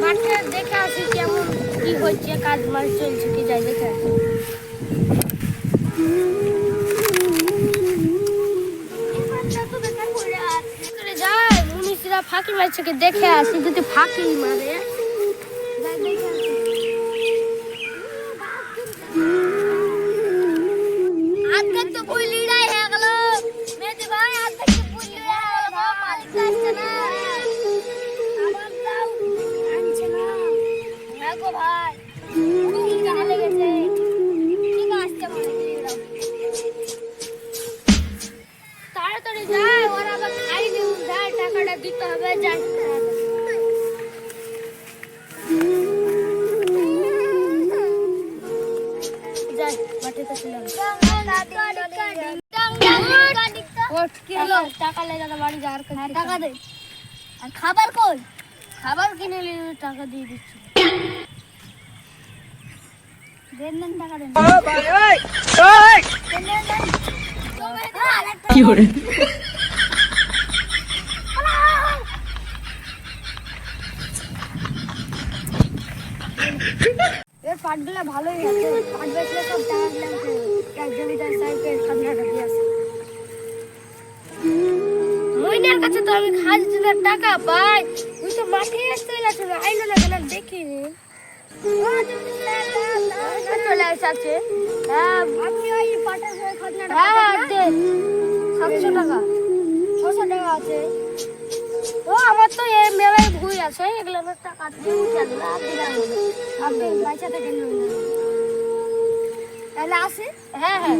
মাঠে দেখে আসি কেমন কি হচ্ছে, কাজ মাছ চলছে কি যাই দেখে আসি। যাই মুনিশরা ফাঁকি মারছে কি দেখে আসি, যদি ফাঁকি মারে যাই দেখে আসি। আজকে তো পুলিড়াই হয়ে গেল মেদি ভাই, আজকে তো পুলিড়াই হয়ে গেল, মালিক আসছে না, আমার দাও আনছে না। হ্যাঁ গো ভাই, কি গায়ে লেগেছে, ঠিক আসছে মনে দিলাম। তাড়াতাড়ি যাই, ওরা আবার খাই দিও, যাই টাকাটা দিতে হবে, যাই যাই মাঠেতে ছিলাম। টাকা লেগে বাড়ি যাওয়ার টাকা দে। আর খাবার কই? খাবার কিনে নিয়ে টাকা দিয়ে দিচ্ছি। দেন দেন টাকা দেন। কি করে? এর পাটগুলো ভালোই আছে, পাট বেচলে সব টাকা লাগবে। এক জমিদার সাহেবের খাজনাটা দিয়ে আসে। মইনার কাছে তো আমি খাজনার টাকা পাই, ওই তো মাঠে চলে আসে, আইলো না কেন দেখিনি। চলে এসেছে। হ্যাঁ আপনি ওই পাটের খাজনাটা দেন 700 টাকা 600 টাকা আছে। ও আমার তো এই মেলায় ভুই আছে, এগুলো টাকা দিয়ে উঠে দিলাম আপনি পয়সা থেকে নিন তাহলে আসে। হ্যাঁ হ্যাঁ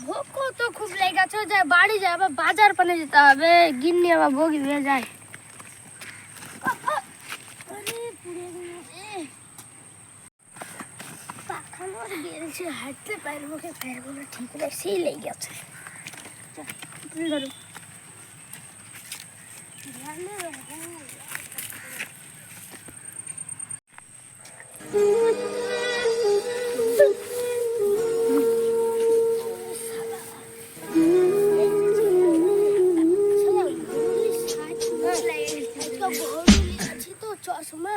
ভোগ তো খুব লেগেছে, যায় বাড়ি যায়, আবার বাজার পানে যেতে হবে, গিন্নি আবার বগি নিয়ে যায়। হাঁটতে পারবো কি পারবো না ঠিক নেই, সেই লেগে গেছে। ধরো চশমা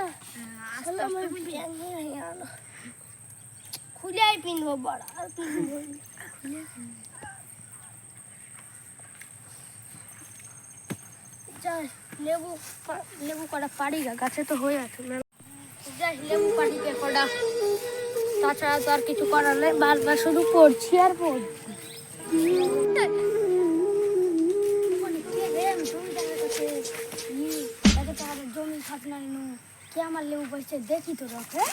খুলে পিনবো বড় আর পিনবো। যাই লেবু লেবু কটা পাড়ি গাছে তো হয়ে আছে, যাই লেবু পাড়ি কটা, তাছাড়া তো আর কিছু করার নেই, বারবার শুধু পড়ছি আর পড়ছি। জমি খাজনা কে আমার লেবু পাইছে দেখি তো রাখে।